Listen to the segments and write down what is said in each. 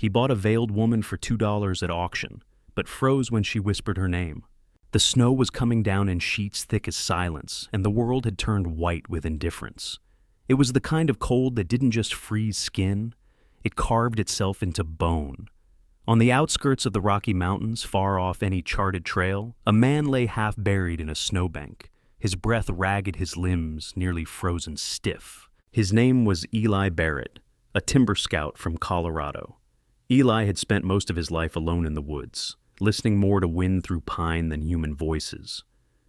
He bought a veiled woman for $2 at auction, but froze when she whispered her name. The snow was coming down in sheets thick as silence, and the world had turned white with indifference. It was the kind of cold that didn't just freeze skin, it carved itself into bone. On the outskirts of the Rocky Mountains, far off any charted trail, a man lay half buried in a snowbank, his breath ragged, his limbs nearly frozen stiff. His name was Eli Barrett, a timber scout from Colorado. Eli had spent most of his life alone in the woods, listening more to wind through pine than human voices.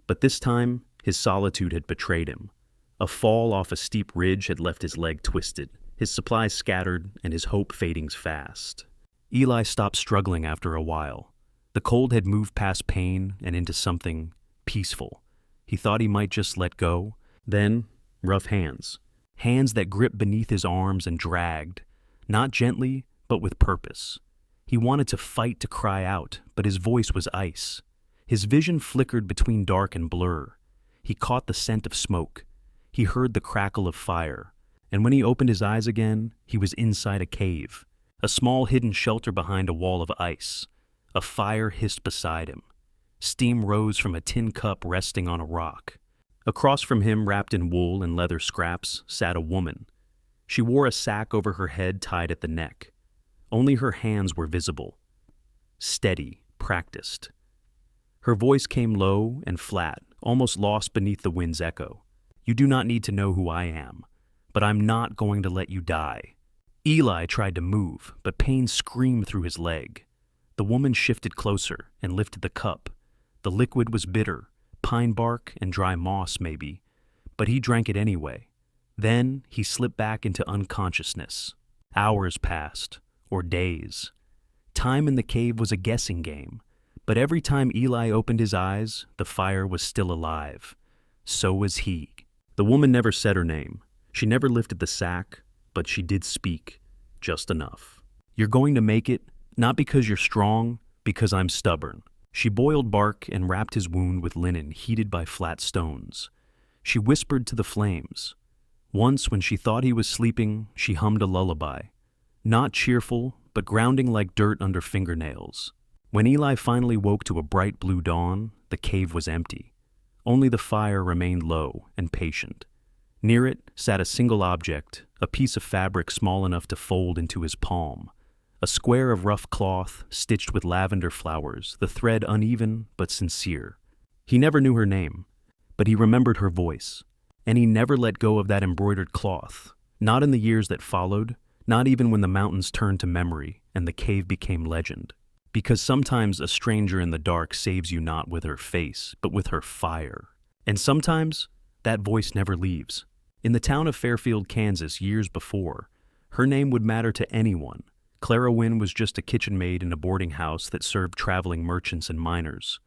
But this time, his solitude had betrayed him. A fall off a steep ridge had left his leg twisted, his supplies scattered, and his hope fading fast. Eli stopped struggling after a while. The cold had moved past pain and into something peaceful. He thought he might just let go. Then, rough hands. Hands that gripped beneath his arms and dragged, not gently, but with purpose. He wanted to fight, to cry out, but his voice was ice. His vision flickered between dark and blur. He caught the scent of smoke. He heard the crackle of fire. And when he opened his eyes again, he was inside a cave, a small hidden shelter behind a wall of ice. A fire hissed beside him. Steam rose from a tin cup resting on a rock. Across from him, wrapped in wool and leather scraps, sat a woman. She wore a sack over her head tied at the neck. Only her hands were visible. Steady, practiced. Her voice came low and flat, almost lost beneath the wind's echo. "You do not need to know who I am, but I'm not going to let you die." Eli tried to move, but pain screamed through his leg. The woman shifted closer and lifted the cup. The liquid was bitter, pine bark and dry moss maybe, but he drank it anyway. Then he slipped back into unconsciousness. Hours passed, or days. Time in the cave was a guessing game, but every time Eli opened his eyes, the fire was still alive. So was he. The woman never said her name. She never lifted the sack, but she did speak, just enough. "You're going to make it, not because you're strong, because I'm stubborn." She boiled bark and wrapped his wound with linen heated by flat stones. She whispered to the flames. Once, when she thought he was sleeping, she hummed a lullaby. Not cheerful, but grounding like dirt under fingernails. When Eli finally woke to a bright blue dawn, the cave was empty. Only the fire remained low and patient. Near it sat a single object, a piece of fabric small enough to fold into his palm. A square of rough cloth, stitched with lavender flowers, the thread uneven but sincere. He never knew her name, but he remembered her voice. And he never let go of that embroidered cloth, not in the years that followed, not even when the mountains turned to memory and the cave became legend. Because sometimes a stranger in the dark saves you not with her face, but with her fire. And sometimes that voice never leaves. In the town of Fairfield, Kansas, years before, her name would matter to anyone. Clara Wynn was just a kitchen maid in a boarding house that served traveling merchants and miners.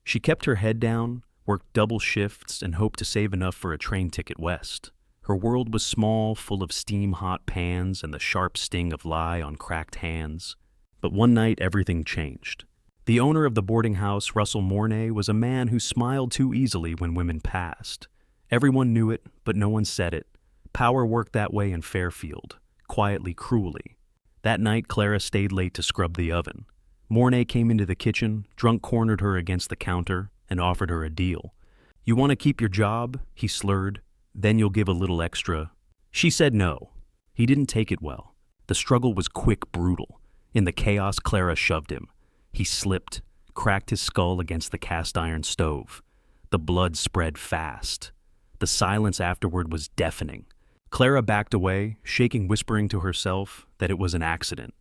She kept her head down, worked double shifts, and hoped to save enough for a train ticket west. Her world was small, full of steam-hot pans and the sharp sting of lye on cracked hands. But one night, everything changed. The owner of the boarding house, Russell Mornay, was a man who smiled too easily when women passed. Everyone knew it, but no one said it. Power worked that way in Fairfield, quietly, cruelly. That night, Clara stayed late to scrub the oven. Mornay came into the kitchen, drunk-cornered her against the counter, and offered her a deal. "You want to keep your job?" he slurred. "Then you'll give a little extra." She said no. He didn't take it well. The struggle was quick, brutal. In the chaos, Clara shoved him. He slipped, cracked his skull against the cast-iron stove. The blood spread fast. The silence afterward was deafening. Clara backed away, shaking, whispering to herself that it was an accident.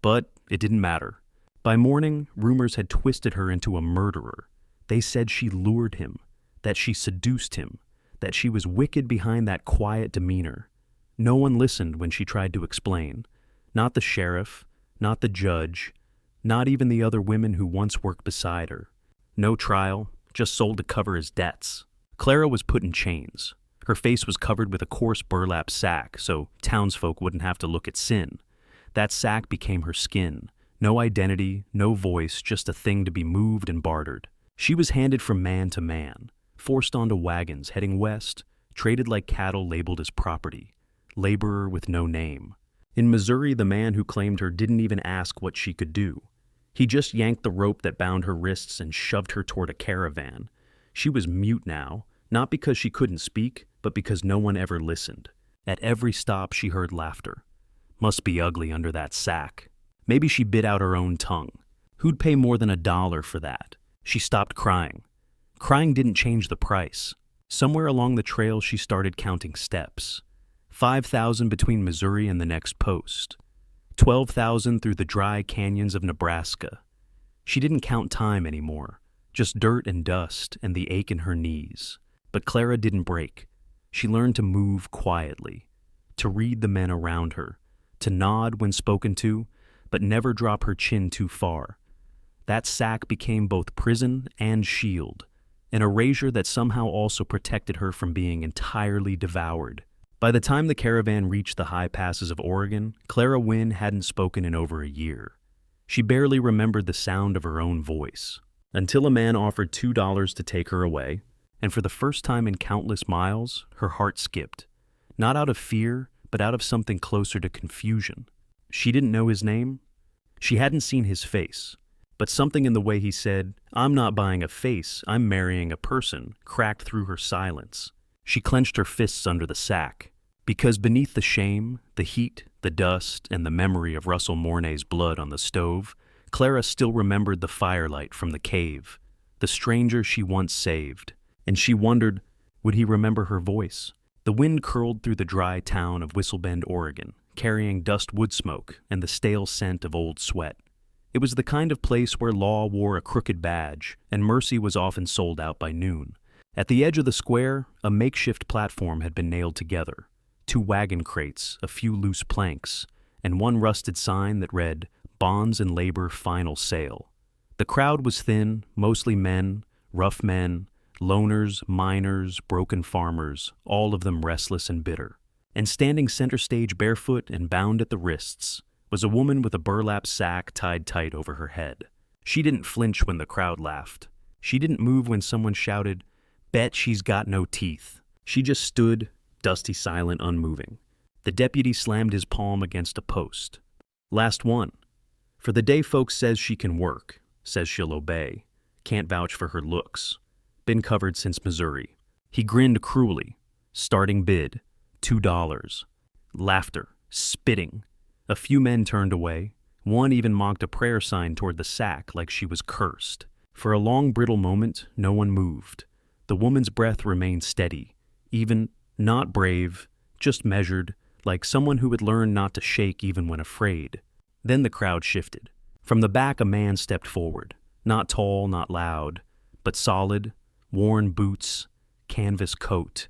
But it didn't matter. By morning, rumors had twisted her into a murderer. They said she lured him, that she seduced him, that she was wicked behind that quiet demeanor. No one listened when she tried to explain. Not the sheriff, not the judge, not even the other women who once worked beside her. No trial, just sold to cover his debts. Clara was put in chains. Her face was covered with a coarse burlap sack, so townsfolk wouldn't have to look at sin. That sack became her skin. No identity, no voice, just a thing to be moved and bartered. She was handed from man to man, forced onto wagons heading west, traded like cattle labeled as property, laborer with no name. In Missouri, the man who claimed her didn't even ask what she could do. He just yanked the rope that bound her wrists and shoved her toward a caravan. She was mute now, not because she couldn't speak, but because no one ever listened. At every stop, she heard laughter. Must be ugly under that sack. Maybe she bit out her own tongue. Who'd pay more than $1 for that? She stopped crying. Crying didn't change the price. Somewhere along the trail, she started counting steps. 5,000 between Missouri and the next post. 12,000 through the dry canyons of Nebraska. She didn't count time anymore, just dirt and dust and the ache in her knees. But Clara didn't break. She learned to move quietly, to read the men around her, to nod when spoken to, but never drop her chin too far. That sack became both prison and shield, an erasure that somehow also protected her from being entirely devoured. By the time the caravan reached the high passes of Oregon, Clara Wynne hadn't spoken in over a year. She barely remembered the sound of her own voice, until a man offered $2 to take her away, and for the first time in countless miles, her heart skipped. Not out of fear, but out of something closer to confusion. She didn't know his name. She hadn't seen his face, but something in the way he said, "I'm not buying a face, I'm marrying a person," cracked through her silence. She clenched her fists under the sack, because beneath the shame, the heat, the dust, and the memory of Russell Mornay's blood on the stove, Clara still remembered the firelight from the cave, the stranger she once saved, and she wondered, would he remember her voice? The wind curled through the dry town of Whistlebend, Oregon, carrying dust wood smoke and the stale scent of old sweat. It was the kind of place where law wore a crooked badge, and mercy was often sold out by noon. At the edge of the square, a makeshift platform had been nailed together. 2 wagon crates, a few loose planks, and one rusted sign that read, "Bonds and Labor Final Sale." The crowd was thin, mostly men, rough men, loners, miners, broken farmers, all of them restless and bitter. And standing center stage barefoot and bound at the wrists was a woman with a burlap sack tied tight over her head. She didn't flinch when the crowd laughed. She didn't move when someone shouted, "Bet she's got no teeth." She just stood, dusty, silent, unmoving. The deputy slammed his palm against a post. "Last one. For the day folks says she can work, says she'll obey. Can't vouch for her looks. Been covered since Missouri." He grinned cruelly. Starting bid, $2. Laughter, spitting. A few men turned away. One even mocked a prayer sign toward the sack like she was cursed. For a long, brittle moment, no one moved. The woman's breath remained steady, even not brave, just measured, like someone who had learned not to shake even when afraid. Then the crowd shifted. From the back, a man stepped forward, not tall, not loud, but solid, worn boots, canvas coat.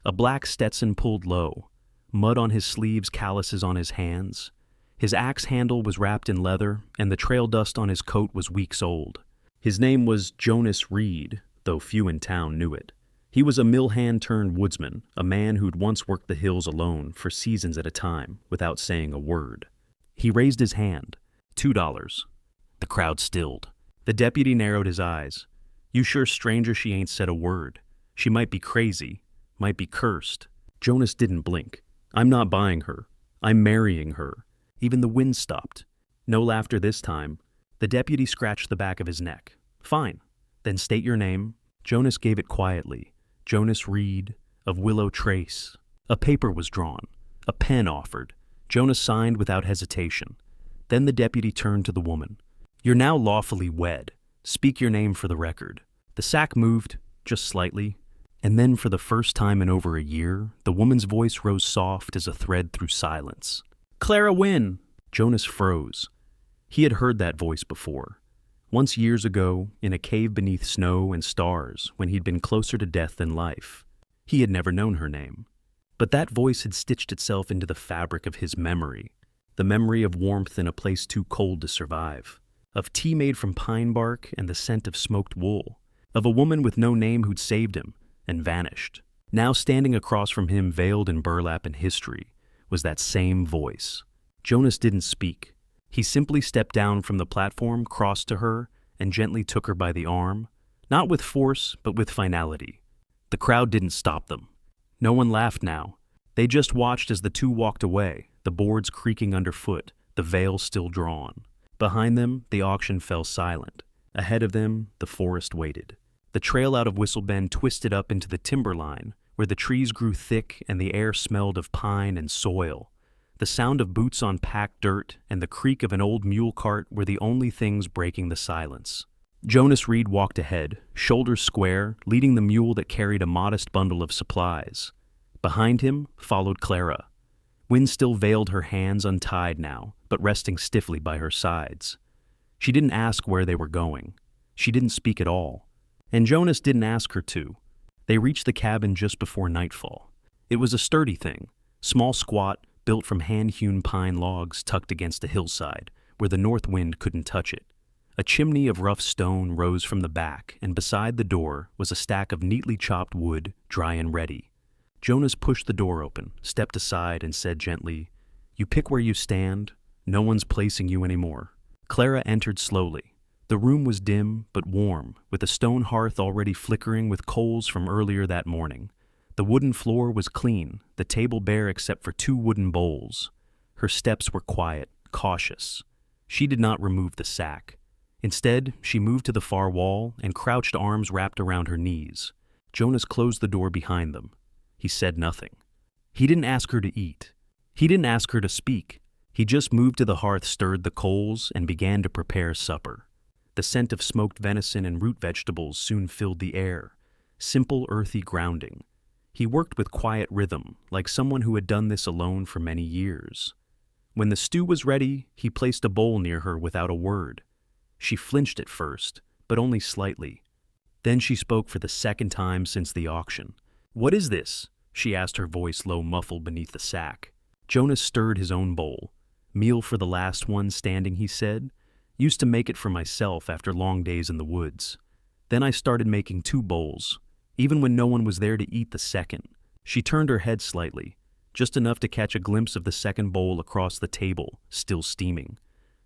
A black Stetson pulled low, mud on his sleeves, calluses on his hands. His axe handle was wrapped in leather, and the trail dust on his coat was weeks old. His name was Jonas Reed, though few in town knew it. He was a mill hand turned woodsman, a man who'd once worked the hills alone for seasons at a time, without saying a word. He raised his hand. $2. The crowd stilled. The deputy narrowed his eyes. "You sure stranger she ain't said a word. She might be crazy, might be cursed." Jonas didn't blink. "I'm not buying her. I'm marrying her." Even the wind stopped. No laughter this time. The deputy scratched the back of his neck. "Fine. Then state your name." Jonas gave it quietly. Jonas Reed, of Willow Trace. A paper was drawn. A pen offered. Jonas signed without hesitation. Then the deputy turned to the woman. "You're now lawfully wed. Speak your name for the record." The sack moved, just slightly, and then for the first time in over a year, the woman's voice rose soft as a thread through silence. "Clara Wynne!" Jonas froze. He had heard that voice before. Once years ago, in a cave beneath snow and stars, when he'd been closer to death than life. He had never known her name. But that voice had stitched itself into the fabric of his memory, the memory of warmth in a place too cold to survive, of tea made from pine bark and the scent of smoked wool, of a woman with no name who'd saved him and vanished. Now standing across from him, veiled in burlap and history, was that same voice. Jonas didn't speak. He simply stepped down from the platform, crossed to her, and gently took her by the arm, not with force, but with finality. The crowd didn't stop them. No one laughed now. They just watched as the two walked away, the boards creaking underfoot, the veil still drawn. Behind them, the auction fell silent. Ahead of them, the forest waited. The trail out of Whistle Bend twisted up into the timberline, where the trees grew thick and the air smelled of pine and soil. The sound of boots on packed dirt and the creak of an old mule cart were the only things breaking the silence. Jonas Reed walked ahead, shoulders square, leading the mule that carried a modest bundle of supplies. Behind him followed Clara. Wind still veiled her hands, untied now, but resting stiffly by her sides. She didn't ask where they were going. She didn't speak at all. And Jonas didn't ask her to. They reached the cabin just before nightfall. It was a sturdy thing, small squat, built from hand-hewn pine logs tucked against a hillside, where the north wind couldn't touch it. A chimney of rough stone rose from the back, and beside the door was a stack of neatly chopped wood, dry and ready. Jonas pushed the door open, stepped aside, and said gently, "You pick where you stand. No one's placing you anymore." Clara entered slowly. The room was dim but warm, with a stone hearth already flickering with coals from earlier that morning. The wooden floor was clean, the table bare except for 2 wooden bowls. Her steps were quiet, cautious. She did not remove the sack. Instead, she moved to the far wall and crouched, arms wrapped around her knees. Jonas closed the door behind them. He said nothing. He didn't ask her to eat. He didn't ask her to speak. He just moved to the hearth, stirred the coals, and began to prepare supper. The scent of smoked venison and root vegetables soon filled the air, simple, earthy grounding. He worked with quiet rhythm, like someone who had done this alone for many years. When the stew was ready, he placed a bowl near her without a word. She flinched at first, but only slightly. Then she spoke for the second time since the auction. "What is this?" she asked, her voice low, muffled beneath the sack. Jonas stirred his own bowl. "Meal for the last one standing," he said. "Used to make it for myself after long days in the woods. Then I started making 2 bowls, even when no one was there to eat the second." She turned her head slightly, just enough to catch a glimpse of the second bowl across the table, still steaming.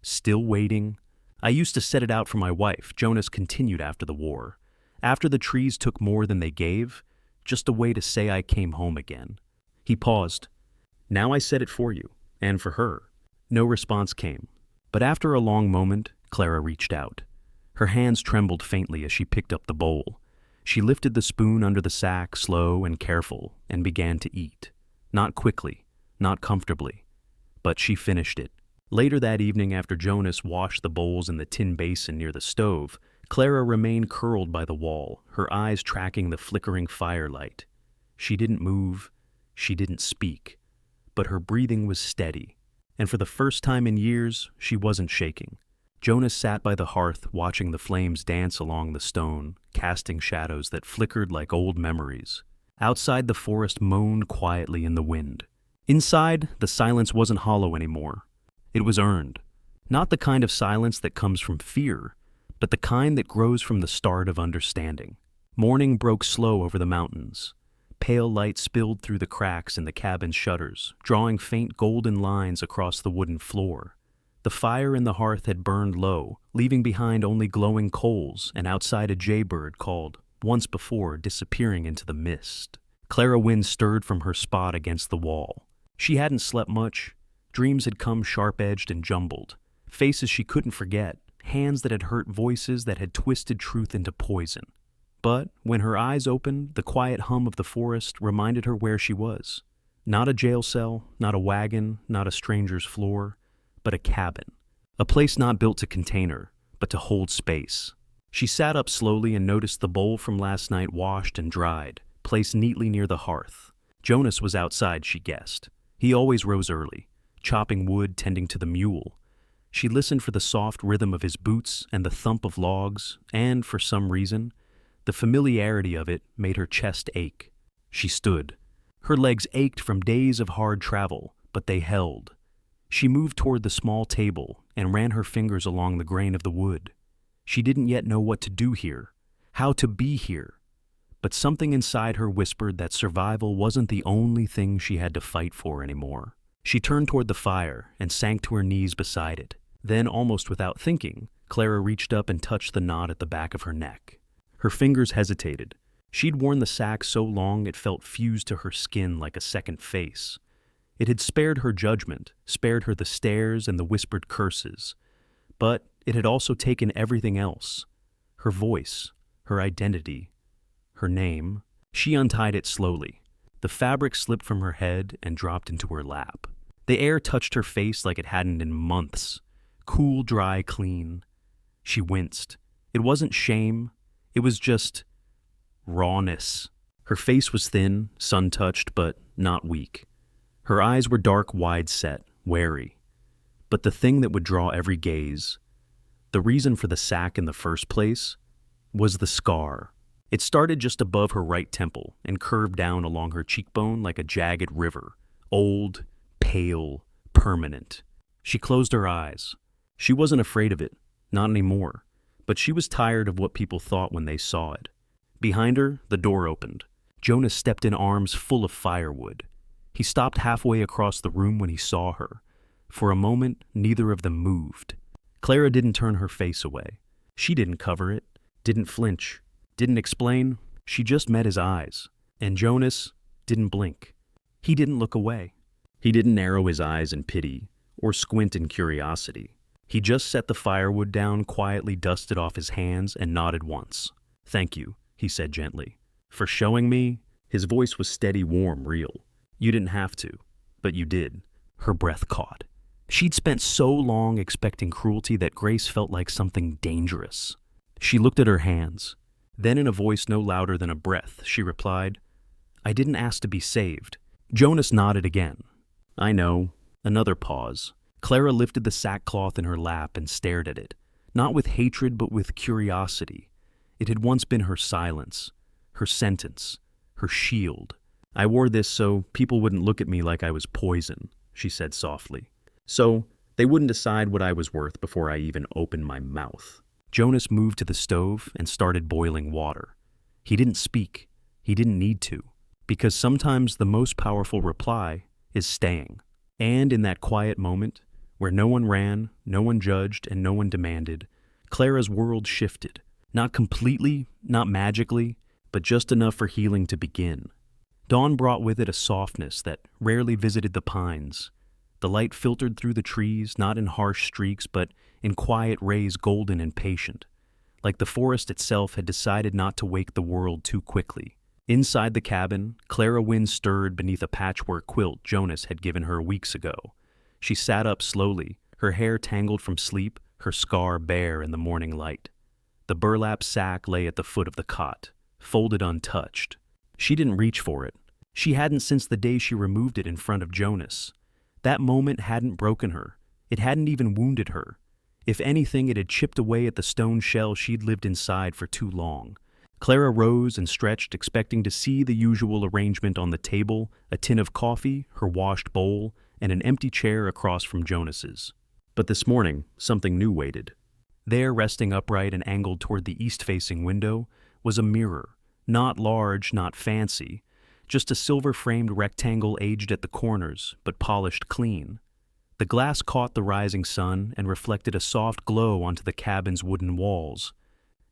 "Still waiting. I used to set it out for my wife," Jonas continued after the war. "After the trees took more than they gave, just a way to say I came home again." He paused. "Now I set it for you, and for her." No response came, but after a long moment, Clara reached out. Her hands trembled faintly as she picked up the bowl. She lifted the spoon under the sack, slow and careful, and began to eat. Not quickly, not comfortably, but she finished it. Later that evening, after Jonas washed the bowls in the tin basin near the stove, Clara remained curled by the wall, her eyes tracking the flickering firelight. She didn't move, she didn't speak, but her breathing was steady, and for the first time in years, she wasn't shaking. Jonas sat by the hearth, watching the flames dance along the stone, casting shadows that flickered like old memories. Outside, the forest moaned quietly in the wind. Inside, the silence wasn't hollow anymore. It was earned. Not the kind of silence that comes from fear, but the kind that grows from the start of understanding. Morning broke slow over the mountains. Pale light spilled through the cracks in the cabin's shutters, drawing faint golden lines across the wooden floor. The fire in the hearth had burned low, leaving behind only glowing coals, and outside a jaybird called, once before disappearing into the mist. Clara Wynne stirred from her spot against the wall. She hadn't slept much. Dreams had come sharp-edged and jumbled. Faces she couldn't forget, hands that had hurt, voices that had twisted truth into poison. But when her eyes opened, the quiet hum of the forest reminded her where she was. Not a jail cell, not a wagon, not a stranger's floor, but a cabin. A place not built to contain her, but to hold space. She sat up slowly and noticed the bowl from last night washed and dried, placed neatly near the hearth. Jonas was outside, she guessed. He always rose early, chopping wood, tending to the mule. She listened for the soft rhythm of his boots and the thump of logs, and, for some reason, the familiarity of it made her chest ache. She stood. Her legs ached from days of hard travel, but they held. She moved toward the small table and ran her fingers along the grain of the wood. She didn't yet know what to do here, how to be here. But something inside her whispered that survival wasn't the only thing she had to fight for anymore. She turned toward the fire and sank to her knees beside it. Then, almost without thinking, Clara reached up and touched the knot at the back of her neck. Her fingers hesitated. She'd worn the sack so long it felt fused to her skin like a second face. It had spared her judgment, spared her the stares and the whispered curses. But it had also taken everything else. Her voice, her identity, her name. She untied it slowly. The fabric slipped from her head and dropped into her lap. The air touched her face like it hadn't in months. Cool, dry, clean. She winced. It wasn't shame. It was just rawness. Her face was thin, sun-touched, but not weak. Her eyes were dark, wide-set, wary. But the thing that would draw every gaze, the reason for the sack in the first place, was the scar. It started just above her right temple and curved down along her cheekbone like a jagged river, old, pale, permanent. She closed her eyes. She wasn't afraid of it, not anymore, but she was tired of what people thought when they saw it. Behind her, the door opened. Jonas stepped in, arms full of firewood. He stopped halfway across the room when he saw her. For a moment, neither of them moved. Clara didn't turn her face away. She didn't cover it, didn't flinch, didn't explain. She just met his eyes. And Jonas didn't blink. He didn't look away. He didn't narrow his eyes in pity or squint in curiosity. He just set the firewood down, quietly dusted off his hands, and nodded once. "Thank you," he said gently, "for showing me." His voice was steady, warm, real. "You didn't have to, but you did." Her breath caught. She'd spent so long expecting cruelty that Grace felt like something dangerous. She looked at her hands. Then, in a voice no louder than a breath, she replied, "I didn't ask to be saved." Jonas nodded again. "I know." Another pause. Clara lifted the sackcloth in her lap and stared at it, not with hatred but with curiosity. It had once been her silence, her sentence, her shield. "I wore this so people wouldn't look at me like I was poison," she said softly. "So they wouldn't decide what I was worth before I even opened my mouth." Jonas moved to the stove and started boiling water. He didn't speak. He didn't need to, because sometimes the most powerful reply is staying. And in that quiet moment, where no one ran, no one judged, and no one demanded, Clara's world shifted. Not completely, not magically, but just enough for healing to begin. Dawn brought with it a softness that rarely visited the pines. The light filtered through the trees, not in harsh streaks, but in quiet rays, golden and patient, like the forest itself had decided not to wake the world too quickly. Inside the cabin, Clara wind stirred beneath a patchwork quilt Jonas had given her weeks ago. She sat up slowly, her hair tangled from sleep, her scar bare in the morning light. The burlap sack lay at the foot of the cot, folded untouched. She didn't reach for it. She hadn't since the day she removed it in front of Jonas. That moment hadn't broken her. It hadn't even wounded her. If anything, it had chipped away at the stone shell she'd lived inside for too long. Clara rose and stretched, expecting to see the usual arrangement on the table, a tin of coffee, her washed bowl, and an empty chair across from Jonas's. But this morning, something new waited. There, resting upright and angled toward the east-facing window, was a mirror, not large, not fancy, just a silver-framed rectangle aged at the corners, but polished clean. The glass caught the rising sun and reflected a soft glow onto the cabin's wooden walls.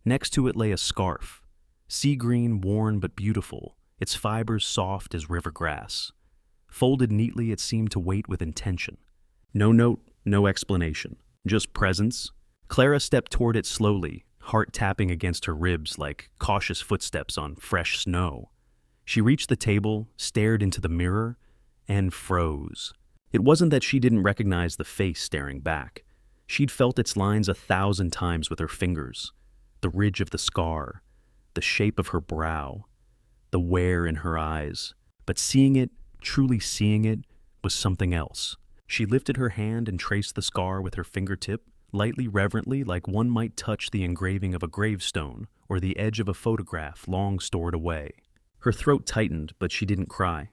Next to it lay a scarf, sea green, worn but beautiful, its fibers soft as river grass. Folded neatly, it seemed to wait with intention. No note, no explanation, just presence. Clara stepped toward it slowly, heart tapping against her ribs like cautious footsteps on fresh snow. She reached the table, stared into the mirror, and froze. It wasn't that she didn't recognize the face staring back. She'd felt its lines 1,000 times with her fingers. The ridge of the scar, the shape of her brow, the wear in her eyes. But seeing it, truly seeing it, was something else. She lifted her hand and traced the scar with her fingertip, lightly, reverently, like one might touch the engraving of a gravestone or the edge of a photograph long stored away. Her throat tightened, but she didn't cry.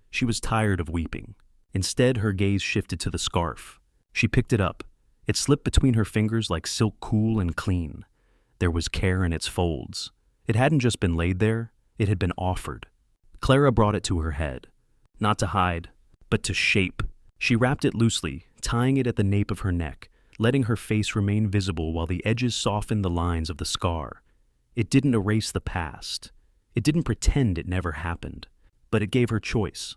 She was tired of weeping. Instead, her gaze shifted to the scarf. She picked it up. It slipped between her fingers like silk, cool and clean. There was care in its folds. It hadn't just been laid there, it had been offered. Clara brought it to her head. Not to hide, but to shape. She wrapped it loosely, tying it at the nape of her neck, letting her face remain visible while the edges softened the lines of the scar. It didn't erase the past. It didn't pretend it never happened. But it gave her choice.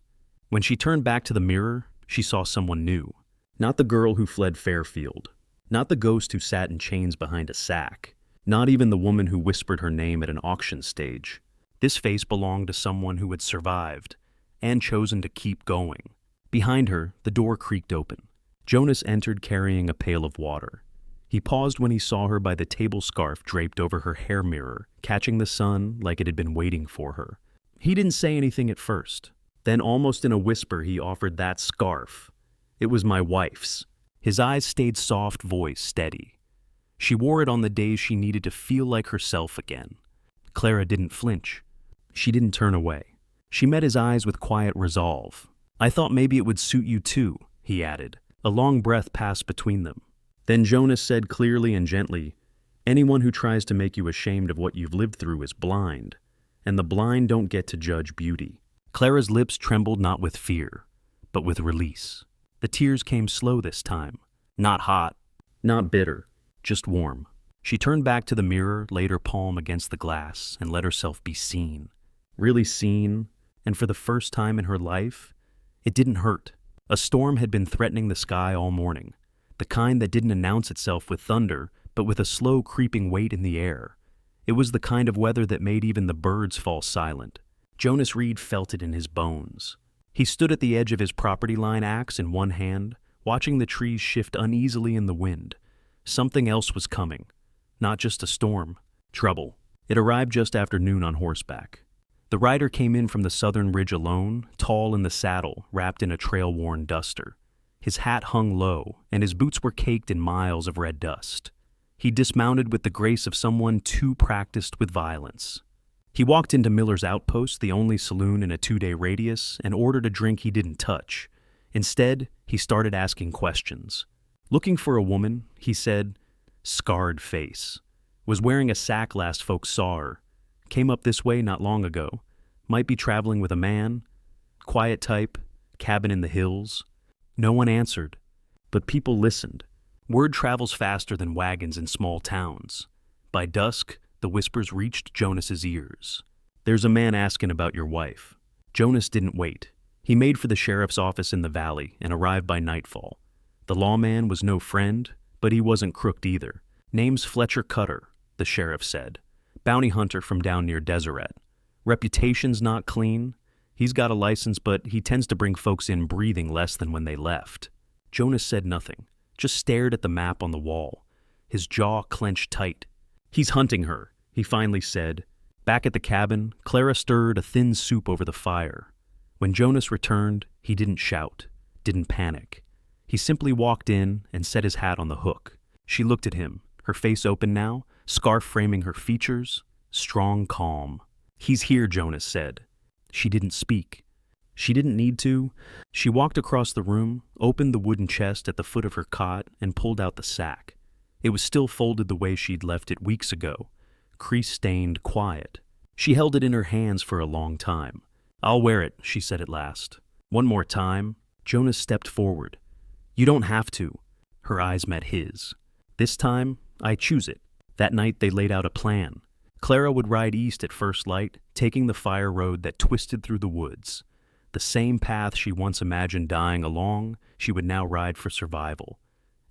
When she turned back to the mirror, she saw someone new. Not the girl who fled Fairfield. Not the ghost who sat in chains behind a sack. Not even the woman who whispered her name at an auction stage. This face belonged to someone who had survived and chosen to keep going. Behind her, the door creaked open. Jonas entered carrying a pail of water. He paused when he saw her by the table scarf draped over her hair mirror, catching the sun like it had been waiting for her. He didn't say anything at first. Then, almost in a whisper, he offered that scarf. It was my wife's. His eyes stayed soft, voice steady. She wore it on the days she needed to feel like herself again. Clara didn't flinch. She didn't turn away. She met his eyes with quiet resolve. I thought maybe it would suit you too, he added. A long breath passed between them. Then Jonas said clearly and gently, anyone who tries to make you ashamed of what you've lived through is blind, and the blind don't get to judge beauty. Clara's lips trembled not with fear, but with release. The tears came slow this time, not hot, not bitter, just warm. She turned back to the mirror, laid her palm against the glass, and let herself be seen. Really seen, and for the first time in her life, it didn't hurt. A storm had been threatening the sky all morning, the kind that didn't announce itself with thunder, but with a slow creeping weight in the air. It was the kind of weather that made even the birds fall silent. Jonas Reed felt it in his bones. He stood at the edge of his property line, axe in one hand, watching the trees shift uneasily in the wind. Something else was coming. Not just a storm. Trouble. It arrived just after noon on horseback. The rider came in from the southern ridge alone, tall in the saddle, wrapped in a trail-worn duster. His hat hung low, and his boots were caked in miles of red dust. He dismounted with the grace of someone too practiced with violence. He walked into Miller's Outpost, the only saloon in a 2-day radius, and ordered a drink he didn't touch. Instead, he started asking questions. Looking for a woman, he said, scarred face. Was wearing a sack last folks saw her. Came up this way not long ago. Might be traveling with a man. Quiet type. Cabin in the hills. No one answered. But people listened. Word travels faster than wagons in small towns. By dusk, the whispers reached Jonas's ears. There's a man asking about your wife. Jonas didn't wait. He made for the sheriff's office in the valley and arrived by nightfall. The lawman was no friend, but he wasn't crooked either. Name's Fletcher Cutter, the sheriff said. Bounty hunter from down near Deseret. Reputation's not clean. He's got a license, but he tends to bring folks in breathing less than when they left. Jonas said nothing, just stared at the map on the wall. His jaw clenched tight. He's hunting her, he finally said. Back at the cabin, Clara stirred a thin soup over the fire. When Jonas returned, he didn't shout, didn't panic. He simply walked in and set his hat on the hook. She looked at him, her face open now, scarf framing her features, strong calm. He's here, Jonas said. She didn't speak. She didn't need to. She walked across the room, opened the wooden chest at the foot of her cot, and pulled out the sack. It was still folded the way she'd left it weeks ago, crease-stained, quiet. She held it in her hands for a long time. I'll wear it, she said at last. One more time. Jonas stepped forward. You don't have to. Her eyes met his. This time, I choose it. That night they laid out a plan. Clara would ride east at first light, taking the fire road that twisted through the woods. The same path she once imagined dying along, she would now ride for survival.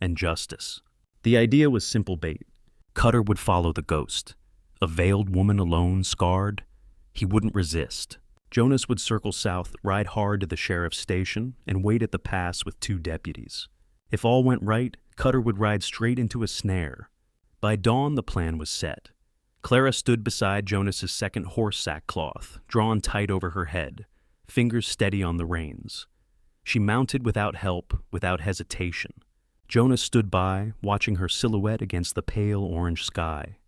And justice. The idea was simple bait. Cutter would follow the ghost. A veiled woman alone, scarred. He wouldn't resist. Jonas would circle south, ride hard to the sheriff's station, and wait at the pass with 2 deputies. If all went right, Cutter would ride straight into a snare. By dawn, the plan was set. Clara stood beside Jonas's second horse sackcloth, drawn tight over her head, fingers steady on the reins. She mounted without help, without hesitation. Jonas stood by, watching her silhouette against the pale orange sky.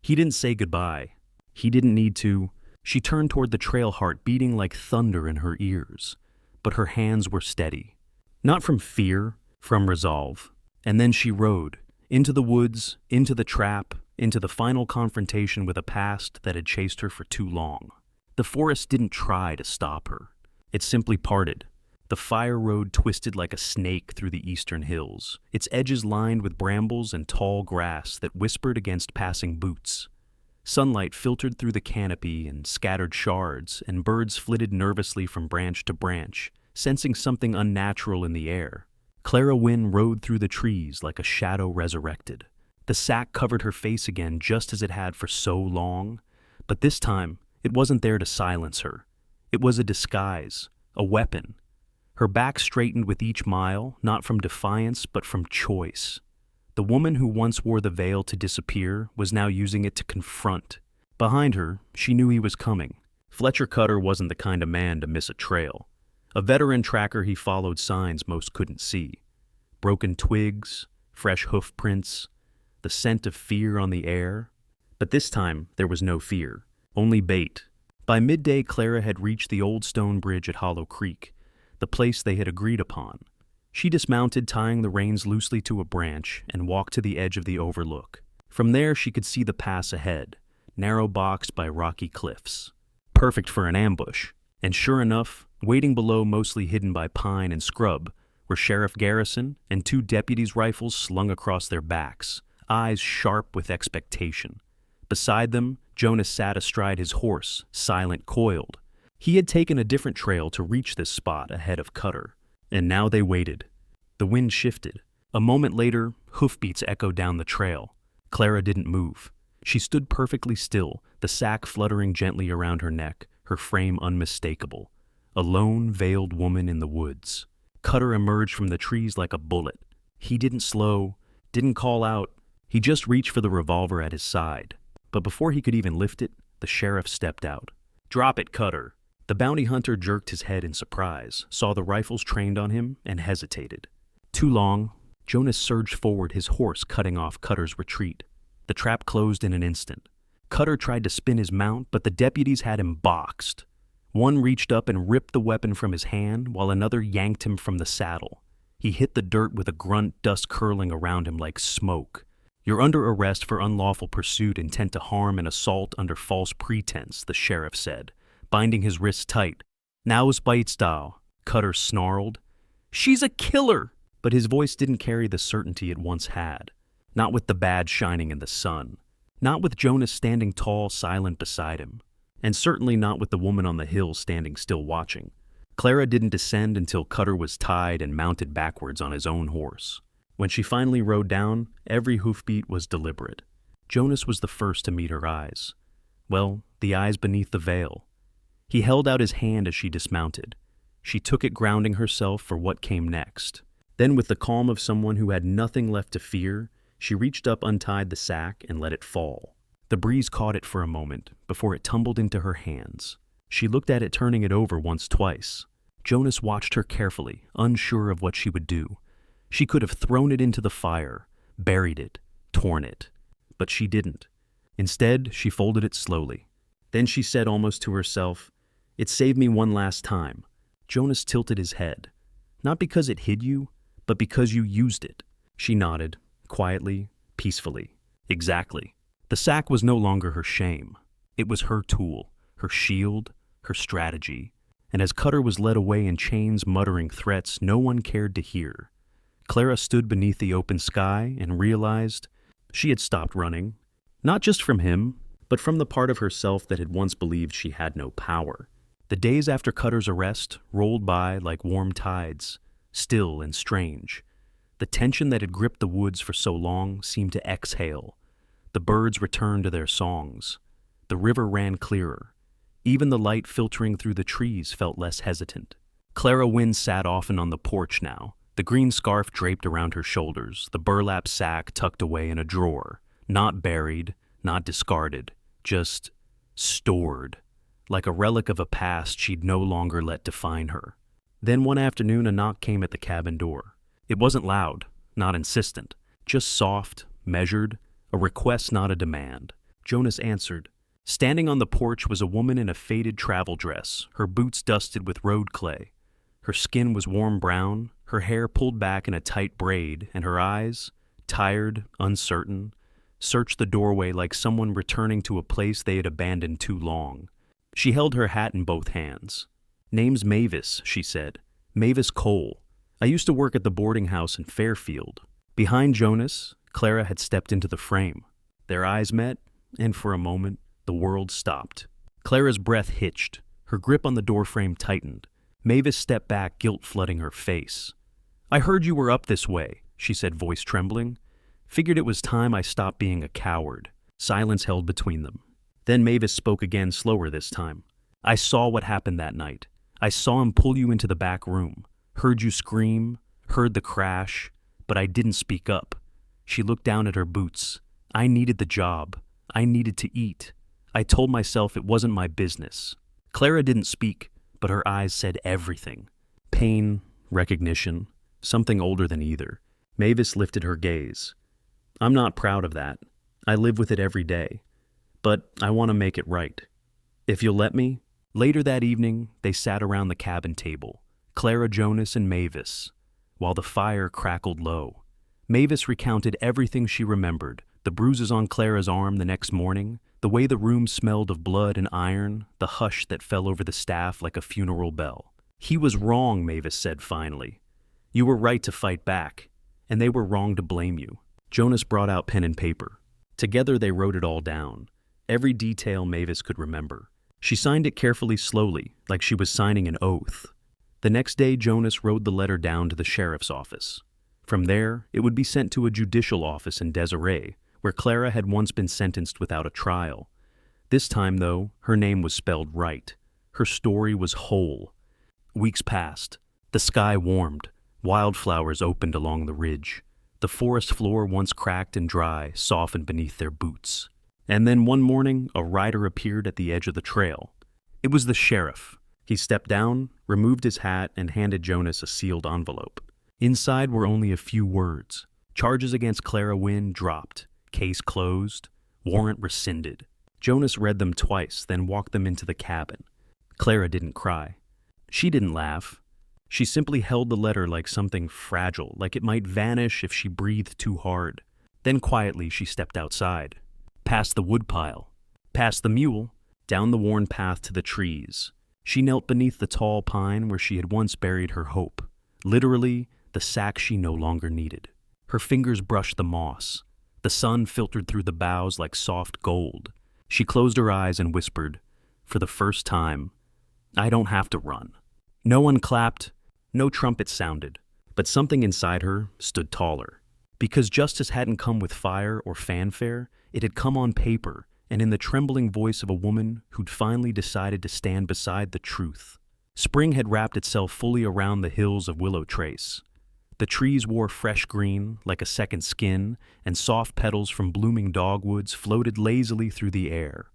He didn't say goodbye. He didn't need to. She turned toward the trail, heart beating like thunder in her ears. But her hands were steady. Not from fear, from resolve. And then she rode, into the woods, into the trap, into the final confrontation with a past that had chased her for too long. The forest didn't try to stop her. It simply parted. The fire road twisted like a snake through the eastern hills, its edges lined with brambles and tall grass that whispered against passing boots. Sunlight filtered through the canopy and scattered shards, and birds flitted nervously from branch to branch, sensing something unnatural in the air. Clara Wynne rode through the trees like a shadow resurrected. The sack covered her face again just as it had for so long, but this time it wasn't there to silence her. It was a disguise, a weapon. Her back straightened with each mile, not from defiance but from choice. The woman who once wore the veil to disappear was now using it to confront. Behind her, she knew he was coming. Fletcher Cutter wasn't the kind of man to miss a trail. A veteran tracker, he followed signs most couldn't see. Broken twigs, fresh hoof prints, the scent of fear on the air. But this time, there was no fear, only bait. By midday, Clara had reached the old stone bridge at Hollow Creek, the place they had agreed upon. She dismounted, tying the reins loosely to a branch, and walked to the edge of the overlook. From there, she could see the pass ahead, narrow boxed by rocky cliffs. Perfect for an ambush. And sure enough, waiting below, mostly hidden by pine and scrub, were Sheriff Garrison and 2 deputies' rifles slung across their backs, eyes sharp with expectation. Beside them, Jonas sat astride his horse, silent, coiled. He had taken a different trail to reach this spot ahead of Cutter, and now they waited. The wind shifted. A moment later, hoofbeats echoed down the trail. Clara didn't move. She stood perfectly still, the sack fluttering gently around her neck, her frame unmistakable. A lone, veiled woman in the woods. Cutter emerged from the trees like a bullet. He didn't slow, didn't call out. He just reached for the revolver at his side. But before he could even lift it, the sheriff stepped out. "Drop it, Cutter." The bounty hunter jerked his head in surprise, saw the rifles trained on him, and hesitated. Too long. Jonas surged forward, his horse cutting off Cutter's retreat. The trap closed in an instant. Cutter tried to spin his mount, but the deputies had him boxed. One reached up and ripped the weapon from his hand, while another yanked him from the saddle. He hit the dirt with a grunt, dust curling around him like smoke. "You're under arrest for unlawful pursuit, intent to harm, and assault under false pretense," the sheriff said, binding his wrists tight. "Now's bites thou," Cutter snarled. "She's a killer!" But his voice didn't carry the certainty it once had. Not with the badge shining in the sun. Not with Jonas standing tall, silent beside him. And certainly not with the woman on the hill standing still watching. Clara didn't descend until Cutter was tied and mounted backwards on his own horse. When she finally rode down, every hoofbeat was deliberate. Jonas was the first to meet her eyes. Well, the eyes beneath the veil. He held out his hand as she dismounted. She took it, grounding herself for what came next. Then, with the calm of someone who had nothing left to fear, she reached up, untied the sack, and let it fall. The breeze caught it for a moment, before it tumbled into her hands. She looked at it, turning it over once, twice. Jonas watched her carefully, unsure of what she would do. She could have thrown it into the fire, buried it, torn it. But she didn't. Instead, she folded it slowly. Then she said almost to herself, "It saved me one last time." Jonas tilted his head. "Not because it hid you, but because you used it." She nodded, quietly, peacefully. "Exactly." The sack was no longer her shame. It was her tool, her shield, her strategy. And as Cutter was led away in chains, muttering threats no one cared to hear, Clara stood beneath the open sky and realized she had stopped running. Not just from him, but from the part of herself that had once believed she had no power. The days after Cutter's arrest rolled by like warm tides, still and strange. The tension that had gripped the woods for so long seemed to exhale. The birds returned to their songs. The river ran clearer. Even the light filtering through the trees felt less hesitant. Clara Wynne sat often on the porch now, the green scarf draped around her shoulders, the burlap sack tucked away in a drawer, not buried, not discarded, just stored, like a relic of a past she'd no longer let define her. Then one afternoon a knock came at the cabin door. It wasn't loud, not insistent, just soft, measured, a request, not a demand. Jonas answered. Standing on the porch was a woman in a faded travel dress, her boots dusted with road clay. Her skin was warm brown, her hair pulled back in a tight braid, and her eyes, tired, uncertain, searched the doorway like someone returning to a place they had abandoned too long. She held her hat in both hands. "Name's Mavis," she said. "Mavis Cole. I used to work at the boarding house in Fairfield." Behind Jonas, Clara had stepped into the frame. Their eyes met, and for a moment, the world stopped. Clara's breath hitched. Her grip on the doorframe tightened. Mavis stepped back, guilt flooding her face. "I heard you were up this way," she said, voice trembling. "Figured it was time I stopped being a coward." Silence held between them. Then Mavis spoke again, slower this time. "I saw what happened that night. I saw him pull you into the back room. Heard you scream, heard the crash, but I didn't speak up." She looked down at her boots. "I needed the job. I needed to eat. I told myself it wasn't my business." Clara didn't speak, but her eyes said everything. Pain, recognition, something older than either. Mavis lifted her gaze. "I'm not proud of that. I live with it every day. But I want to make it right. If you'll let me." Later that evening, they sat around the cabin table, Clara, Jonas, and Mavis, while the fire crackled low. Mavis recounted everything she remembered, the bruises on Clara's arm the next morning, the way the room smelled of blood and iron, the hush that fell over the staff like a funeral bell. "He was wrong," Mavis said finally. "You were right to fight back, and they were wrong to blame you." Jonas brought out pen and paper. Together they wrote it all down, every detail Mavis could remember. She signed it carefully, slowly, like she was signing an oath. The next day, Jonas rode the letter down to the sheriff's office. From there, it would be sent to a judicial office in Desiree, where Clara had once been sentenced without a trial. This time, though, her name was spelled right. Her story was whole. Weeks passed. The sky warmed. Wildflowers opened along the ridge. The forest floor, once cracked and dry, softened beneath their boots. And then one morning, a rider appeared at the edge of the trail. It was the sheriff. He stepped down, removed his hat, and handed Jonas a sealed envelope. Inside were only a few words. Charges against Clara Wynne dropped. Case closed. Warrant rescinded. Jonas read them twice, then walked them into the cabin. Clara didn't cry. She didn't laugh. She simply held the letter like something fragile, like it might vanish if she breathed too hard. Then quietly she stepped outside. Past the woodpile. Past the mule. Down the worn path to the trees. She knelt beneath the tall pine where she had once buried her hope. Literally, the sack she no longer needed. Her fingers brushed the moss. The sun filtered through the boughs like soft gold. She closed her eyes and whispered, for the first time, "I don't have to run." No one clapped, no trumpet sounded, but something inside her stood taller. Because justice hadn't come with fire or fanfare, it had come on paper and in the trembling voice of a woman who'd finally decided to stand beside the truth. Spring had wrapped itself fully around the hills of Willow Trace. The trees wore fresh green, like a second skin, and soft petals from blooming dogwoods floated lazily through the air.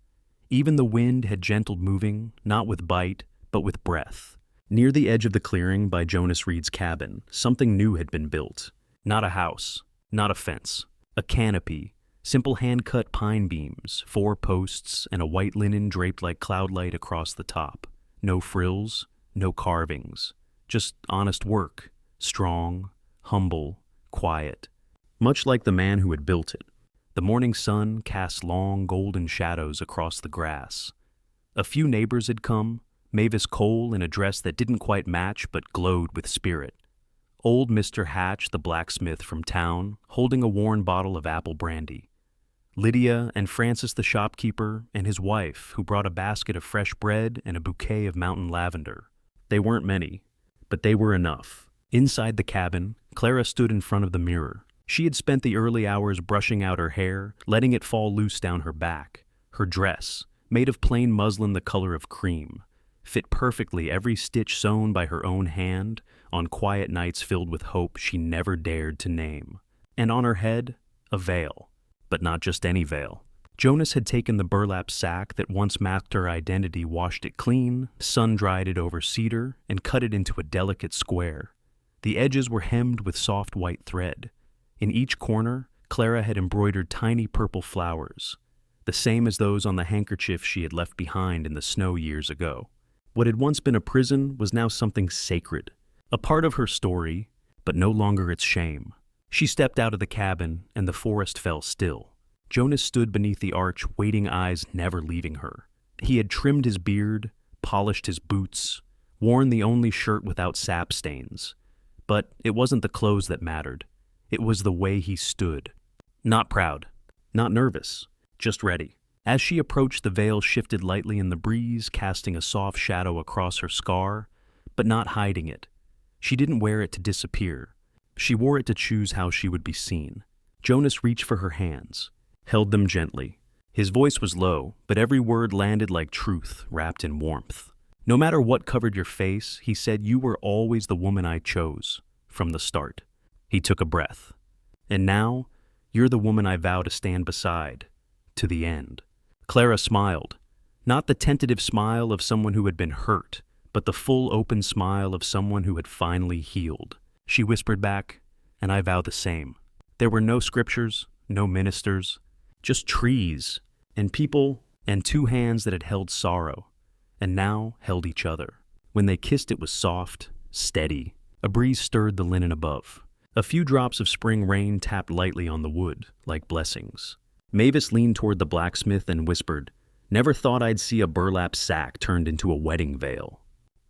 Even the wind had gentled moving, not with bite, but with breath. Near the edge of the clearing by Jonas Reed's cabin, something new had been built. Not a house, not a fence, a canopy, simple hand-cut pine beams, 4 posts, and a white linen draped like cloudlight across the top. No frills, no carvings, just honest work, strong, humble, quiet. Much like the man who had built it, the morning sun cast long golden shadows across the grass. A few neighbors had come, Mavis Cole in a dress that didn't quite match but glowed with spirit. Old Mr. Hatch, the blacksmith from town, holding a worn bottle of apple brandy. Lydia and Francis the shopkeeper and his wife, who brought a basket of fresh bread and a bouquet of mountain lavender. They weren't many, but they were enough. Inside the cabin, Clara stood in front of the mirror. She had spent the early hours brushing out her hair, letting it fall loose down her back. Her dress, made of plain muslin the color of cream, fit perfectly every stitch sewn by her own hand on quiet nights filled with hope she never dared to name. And on her head, a veil. But not just any veil. Jonas had taken the burlap sack that once masked her identity, washed it clean, sun-dried it over cedar, and cut it into a delicate square. The edges were hemmed with soft white thread. In each corner, Clara had embroidered tiny purple flowers, the same as those on the handkerchief she had left behind in the snow years ago. What had once been a prison was now something sacred, a part of her story, but no longer its shame. She stepped out of the cabin, and the forest fell still. Jonas stood beneath the arch, waiting eyes never leaving her. He had trimmed his beard, polished his boots, worn the only shirt without sap stains. But it wasn't the clothes that mattered. It was the way he stood. Not proud, not nervous, just ready. As she approached, the veil shifted lightly in the breeze, casting a soft shadow across her scar, but not hiding it. She didn't wear it to disappear. She wore it to choose how she would be seen. Jonas reached for her hands, held them gently. His voice was low, but every word landed like truth wrapped in warmth. No matter what covered your face, he said, you were always the woman I chose, from the start. He took a breath. And now, you're the woman I vow to stand beside, to the end. Clara smiled. Not the tentative smile of someone who had been hurt, but the full open smile of someone who had finally healed. She whispered back, and I vow the same. There were no scriptures, no ministers, just trees and people and two hands that had held sorrow, and now held each other. When they kissed, it was soft, steady. A breeze stirred the linen above. A few drops of spring rain tapped lightly on the wood, like blessings. Mavis leaned toward the blacksmith and whispered, never thought I'd see a burlap sack turned into a wedding veil.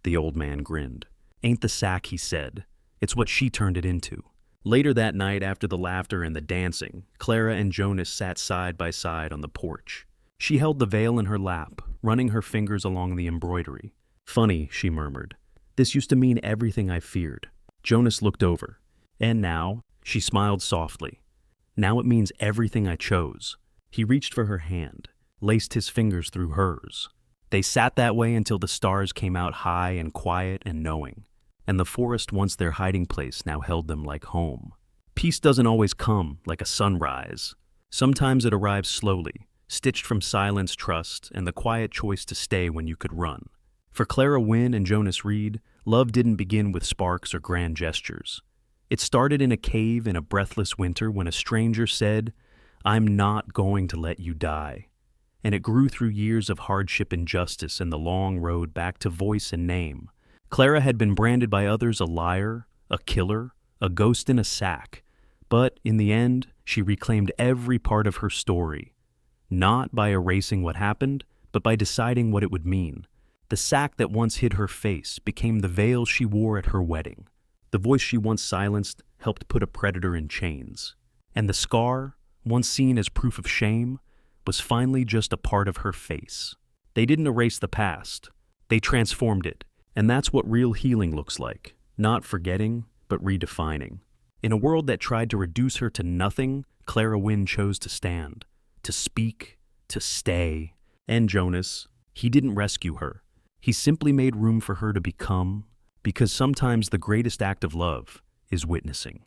The old man grinned. Ain't the sack, he said. It's what she turned it into. Later that night, after the laughter and the dancing, Clara and Jonas sat side by side on the porch. She held the veil in her lap, running her fingers along the embroidery. Funny, she murmured. This used to mean everything I feared. Jonas looked over. And now, she smiled softly. Now it means everything I chose. He reached for her hand, laced his fingers through hers. They sat that way until the stars came out high and quiet and knowing, and the forest, once their hiding place, now held them like home. Peace doesn't always come like a sunrise. Sometimes it arrives slowly, stitched from silence, trust, and the quiet choice to stay when you could run. For Clara Wynne and Jonas Reed, love didn't begin with sparks or grand gestures. It started in a cave in a breathless winter when a stranger said, I'm not going to let you die. And it grew through years of hardship and justice and the long road back to voice and name. Clara had been branded by others a liar, a killer, a ghost in a sack. But in the end, she reclaimed every part of her story. Not by erasing what happened, but by deciding what it would mean. The sack that once hid her face became the veil she wore at her wedding. The voice she once silenced helped put a predator in chains. And the scar, once seen as proof of shame, was finally just a part of her face. They didn't erase the past. They transformed it. And that's what real healing looks like. Not forgetting, but redefining. In a world that tried to reduce her to nothing, Clara Wynne chose to stand, to speak, to stay. And Jonas, he didn't rescue her. He simply made room for her to become, because sometimes the greatest act of love is witnessing.